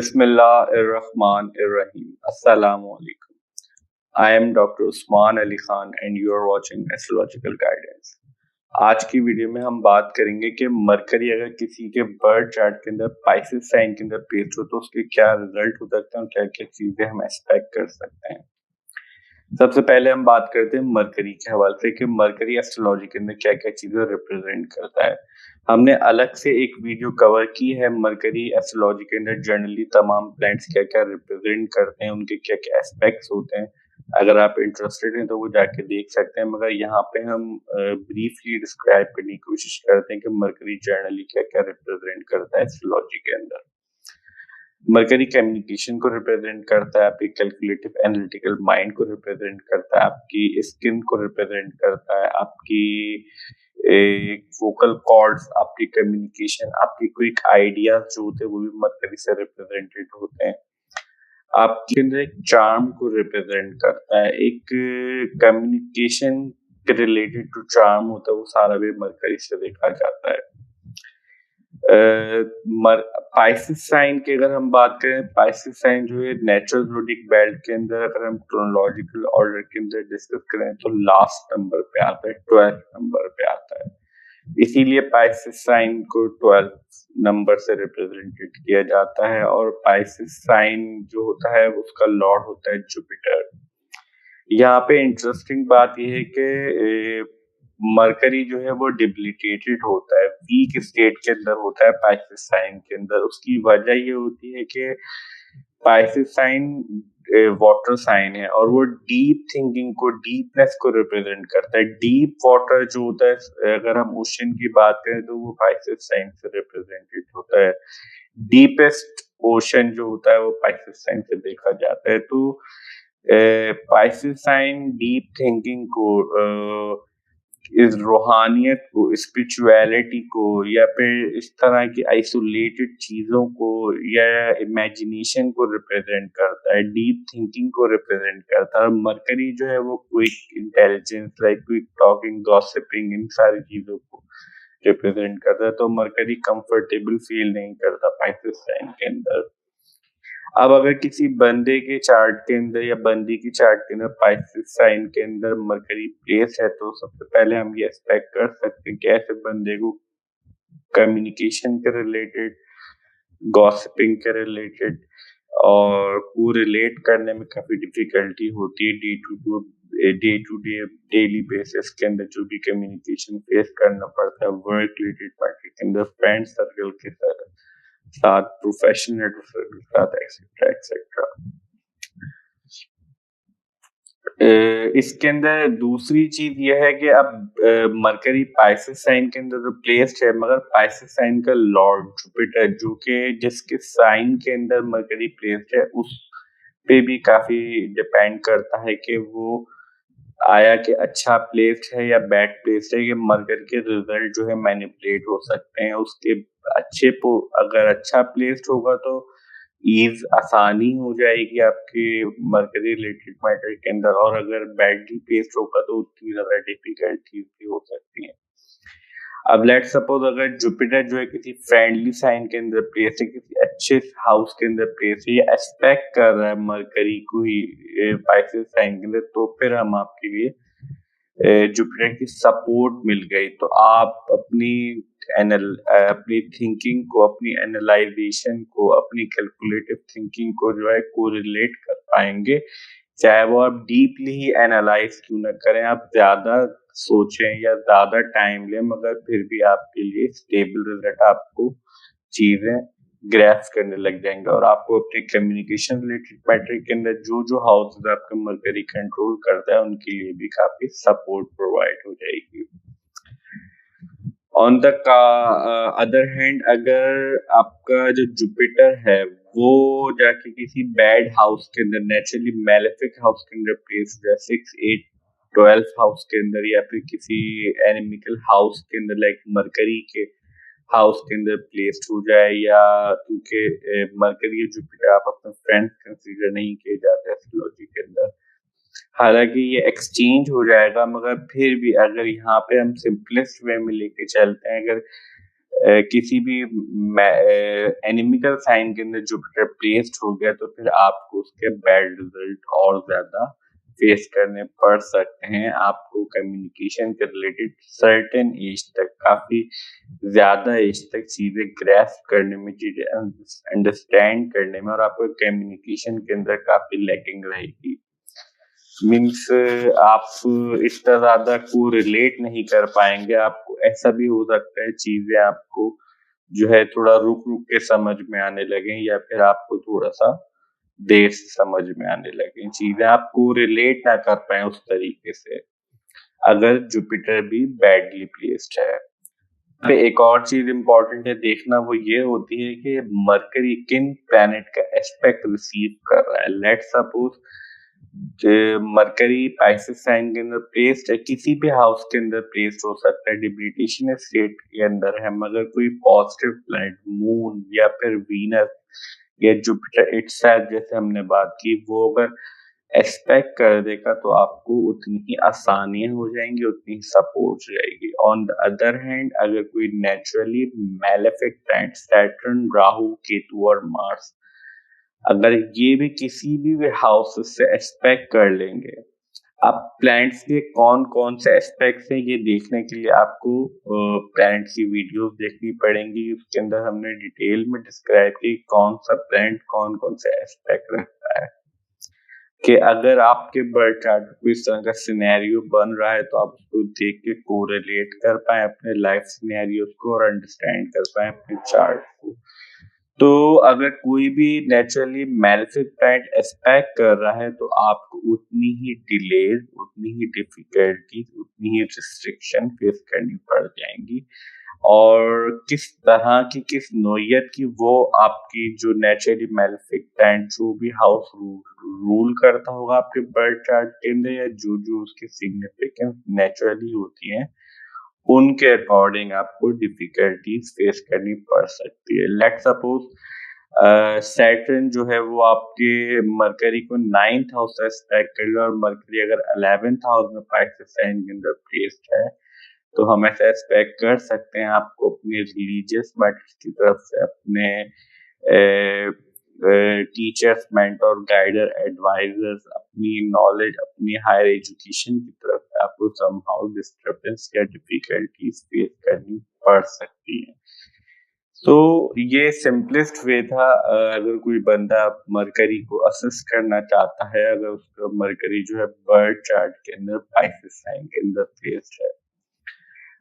Bismillahirrahmanirrahim. Assalamu alaikum. I am Dr. Usman Ali Khan and you are watching Astrological Guidance. आज की video में हम बात करेंगे कि मरकरी अगर किसी के बर्थ चार्ट के अंदर पाइसेस साइन के अंदर प्लेस हो तो उसके क्या रिजल्ट हो सकते हैं और क्या क्या चीजें हम एक्सपेक्ट कर सकते हैं। सबसे पहले हम बात करते हैं मरकरी के हवाले से कि मरकरी एस्ट्रोलॉजी के अंदर क्या क्या चीजें रिप्रेजेंट करता है। हमने अलग से एक वीडियो कवर की है मरकरी एस्ट्रोलॉजी के अंदर जनरली तमाम प्लैनेट्स क्या क्या रिप्रेजेंट करते हैं, उनके क्या क्या एस्पेक्ट्स होते हैं। अगर आप इंटरेस्टेड हैं तो वो जाके देख सकते हैं, मगर यहाँ पे हम ब्रीफली डिस्क्राइब करने की कोशिश करते हैं कि मरकरी जनरली क्या क्या रिप्रेजेंट करता है एस्ट्रोलॉजी के अंदर। मरकरी कम्युनिकेशन को रिप्रेजेंट करता है, आपकी कैलकुलेटिव एनालिटिकल माइंड को रिप्रेजेंट करता है, आपकी स्किन को रिप्रेजेंट करता है, आपकी वोकल कॉर्ड्स, आपकी कम्युनिकेशन, आपकी क्विक आइडियाज जो होते हैं वो भी मरकरी से रिप्रेजेंटेड होते हैं। आपके अंदर एक चार्म को रिप्रेजेंट करता है, एक कम्युनिकेशन के रिलेटेड जो चार्म होता है वो सारा भी मरकरी से देखा जाता है। पाइसेस साइन की अगर हम बात करें, पाइसेस साइन जो है नेचुरल ज़ोडिएक बेल्ट के अंदर अगर हम क्रोनोलॉजिकल ऑर्डर के अंदर डिस्कस करें तो लास्ट नंबर पे आता है, 12th नंबर पे आता है। इसीलिए पाइसेस साइन को 12th नंबर से रिप्रेजेंटेड किया जाता है और पाइसेस साइन जो होता है उसका लॉर्ड होता है जुपिटर। यहाँ पे इंटरेस्टिंग बात यह है कि मरकरी जो है वो डिबिलिटेटेड होता है, वीक स्टेट के अंदर होता है पाइसेस साइन के अंदर। उसकी वजह ये होती है कि पाइसेस साइन वाटर साइन है और वो डीप थिंकिंग को, डीपनेस को रिप्रेजेंट करता है। डीप वाटर जो होता है, अगर हम ओशन की बात करें तो वो पाइसेस साइन से रिप्रेजेंटेड होता है। डीपेस्ट ओशन जो होता है वो पाइसेस साइन से देखा जाता है। तो पाइसेस साइन डीप थिंकिंग को, इस रूहानियत को, स्पिरिचुअलिटी को या फिर इस तरह की आइसोलेटेड चीज़ों को या इमेजिनेशन को रिप्रेजेंट करता है, डीप थिंकिंग को रिप्रेजेंट करता है। और मरकरी जो है वो quick intelligence, like quick talking, gossiping, इन सारी चीज़ों को रिप्रेजेंट करता है। तो मरकरी कंफर्टेबल फील नहीं करता पाइसेस साइन के अंदर। अब अगर किसी बंदे के चार्ट के अंदर या बंदी की चार्ट के अंदर पाइसेस साइन के अंदर मरकरी प्लेस है तो सबसे पहले हम ये एक्सपेक्ट कर सकते हैं कि ऐसे बंदे को कम्युनिकेशन के रिलेटेड, गॉसिपिंग के रिलेटेड और को रिलेट करने में काफी डिफिकल्टी होती है। Day to day daily basis के अंदर जो भी कम्युनिकेशन फेस करना पड़ता है, वर्क रिलेटेड पार्टी के अंदर, फ्रेंड सर्कल के साथ, प्रोफेशनल के साथ, एक्सेट्रा एक्सेट्रा। इसके अंदर दूसरी चीज यह है कि अब मरकरी पाइसेस साइन के अंदर तो प्लेस्ड है, मगर पाइसेस साइन का लॉर्ड जुपिटर जो कि जिसके साइन के अंदर मरकरी प्लेस्ड है उस पे भी काफी डिपेंड करता है कि वो आया कि अच्छा प्लेस्ड है या बैड प्लेस्ड है। कि मरकर के रिजल्ट जो है मैनिपुलेट हो सकते हैं। उसके अगर अच्छा प्लेस्ड होगा तो ईज आसानी हो जाएगी आपके मरकरी रिलेटेड मैटर के अंदर, और अगर बैडली प्लेस्ड होगा तो उतनी ज्यादा डिफिकल्टीज भी हो सकती हैं। अब लेट्स सपोज अगर जुपिटर जो है किसी फ्रेंडली साइन के अंदर प्लेस है, किसी अच्छे हाउस के अंदर प्लेस है या एस्पेक्ट कर रहा है मरकरी को ही पाइसेस साइन के अंदर, तो फिर हम आपके लिए जुपिटर की सपोर्ट मिल गई तो आप अपनी थिंकिंग को, अपनी एनालाइजेशन को, अपनी कैलकुलेटिव थिंकिंग को जो है कोरिलेट कर पाएंगे। चाहे वो आप डीपली ही एनालाइज क्यों ना करें, आप ज्यादा सोचें या ज्यादा टाइम लें, मगर फिर भी आपके लिए स्टेबल रिजल्ट, आपको चीजें ग्रैस्प करने लग जाएंगे और आपको अपने कम्युनिकेशन रिलेटेड मैटर के अंदर जो हाउसेस आपका मरकरी कंट्रोल करता है उनके लिए भी काफी सपोर्ट प्रोवाइड हो जाएगी। ऑन द अदर हैंड अगर आपका जो जुपिटर है वो जाके किसी बैड हाउस के अंदर, नेचुरली मैलेफिक हाउस के अंदर प्लेस हो जाए, 6, 8, 12 हाउस के अंदर, या फिर किसी एनिमिकल हाउस के अंदर लाइक मरकरी के हाउस के अंदर प्लेस्ड हो जाए, या क्योंकि मरकरी और जुपिटर आप अपने फ्रेंड कंसीडर नहीं किए जाते एस्ट्रोलॉजी के अंदर, हालांकि ये एक्सचेंज हो जाएगा, मगर फिर भी अगर यहाँ पे हम सिंपलेस्ट वे में लेके चलते हैं, अगर किसी भी एनिमिकल साइन के अंदर जुपिटर प्लेस्ड हो गया तो फिर आपको उसके बैड रिजल्ट और ज्यादा फेस करने पड़ सकते हैं। आपको कम्युनिकेशन के रिलेटेड सर्टेन एज तक, काफी ज्यादा एज तक चीजें ग्रैस्प करने में, चीजें अंडरस्टैंड करने में, और आपको कम्युनिकेशन के अंदर काफी लैकिंग रहेगी। मीन्स आप इतना ज्यादा को रिलेट नहीं कर पाएंगे। आपको ऐसा भी हो सकता है चीजें आपको जो है थोड़ा रुक रुक के समझ में आने लगे, या फिर आपको थोड़ा सा देर से समझ में आने लगे, चीजें आपको रिलेट ना कर पाए उस तरीके से अगर जुपिटर भी बैडली प्लेस्ड है। पे एक और चीज इंपॉर्टेंट है देखना, वो ये होती है कि मरकरी किन प्लैनेट का एस्पेक्ट रिसीव कर रहा है। Let suppose Mercury Pisces sign के अंदर प्लेस्ड है, किसी भी हाउस के अंदर प्लेस्ड हो सकता है, डिबिलिटेशन स्टेट के अंदर है, मगर कोई पॉजिटिव प्लैनेट मून या फिर वीनस या जुपिटर इटसेल्फ जैसे हमने बात की, वो अगर एक्सपेक्ट कर देगा तो आपको उतनी ही आसानियां हो जाएंगी, उतनी ही सपोर्ट जाएगी। ऑन द अदर हैंड अगर कोई naturally malefic planet Saturn, Rahu, Ketu और मार्स अगर ये भी किसी भी हाउस से एक्सपेक्ट कर लेंगे, अब प्लैनेट्स के कौन कौन से एस्पेक्ट्स हैं ये देखने के लिए आपको प्लैनेट्स की वीडियोस देखनी पड़ेंगी। उसके अंदर हमने डिटेल में डिस्क्राइब की कौन सा प्लैनेट कौन कौन से एस्पेक्ट रखता है, कि अगर आपके बर्थ चार्ट में कोई इस तरह का सिनेरियो बन रहा है तो आप उसको देख के कोरिलेट कर पाए अपने लाइफ सिनेरियोस को और अंडरस्टैंड कर पाए अपने चार्ट को। तो अगर कोई भी नेचुरली मैलेफिक प्लैनेट एस्पेक्ट कर रहा है तो आपको उतनी ही डिलेज, उतनी ही डिफिकल्टीज, उतनी ही रिस्ट्रिक्शन फेस करनी पड़ जाएंगी। और किस तरह की, किस नोयत की, वो आपकी जो नेचुरली मैलेफिक प्लैनेट जो भी हाउस रूल करता होगा आपके बर्थ चार्ट के अंदर, या जो जो उसकी सिग्निफिकेंस नेचुरली होती है, उनके अकॉर्डिंग आपको डिफिकल्टीज फेस करनी पड़ सकती है। लेट सपोज सैटर्न जो है वो आपके मरकरी को 9th हाउस से एस्पेक्ट कर ले, और मरकरी अगर 11th हाउस में पाइसेस साइन के अंदर प्लेस्ड है, तो हम ऐसा एक्सपेक्ट कर सकते हैं आपको अपने रिलीजियस मैटर्स की तरफ से, अपने टीचर्स, मेंटर, गाइडर, एडवाइजर्स, अपनी नॉलेज, अपनी हायर एजुकेशन की तरफ से आपको समहाउ डिस्टर्बेंस या डिफिकल्टीज फेस करनी पड़ सकती है। तो ये सिंपलेस्ट वे था अगर कोई बंदा मरकरी को असेस करना चाहता है, अगर उसका मरकरी जो है बर्थ चार्ट के अंदर पाइसेस साइन के अंदर प्लेस्ड है।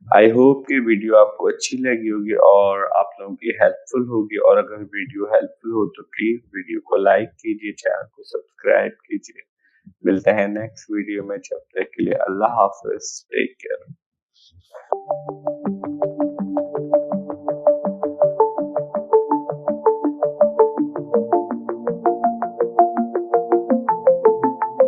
आई होप कि वीडियो आपको अच्छी लगी होगी और आप लोगों की हेल्पफुल होगी, और अगर वीडियो हेल्पफुल हो तो प्लीज वीडियो को लाइक कीजिए, चैनल को सब्सक्राइब कीजिए। मिलते हैं नेक्स्ट वीडियो में, जब तक के लिए अल्लाह हाफिज, टेक केयर।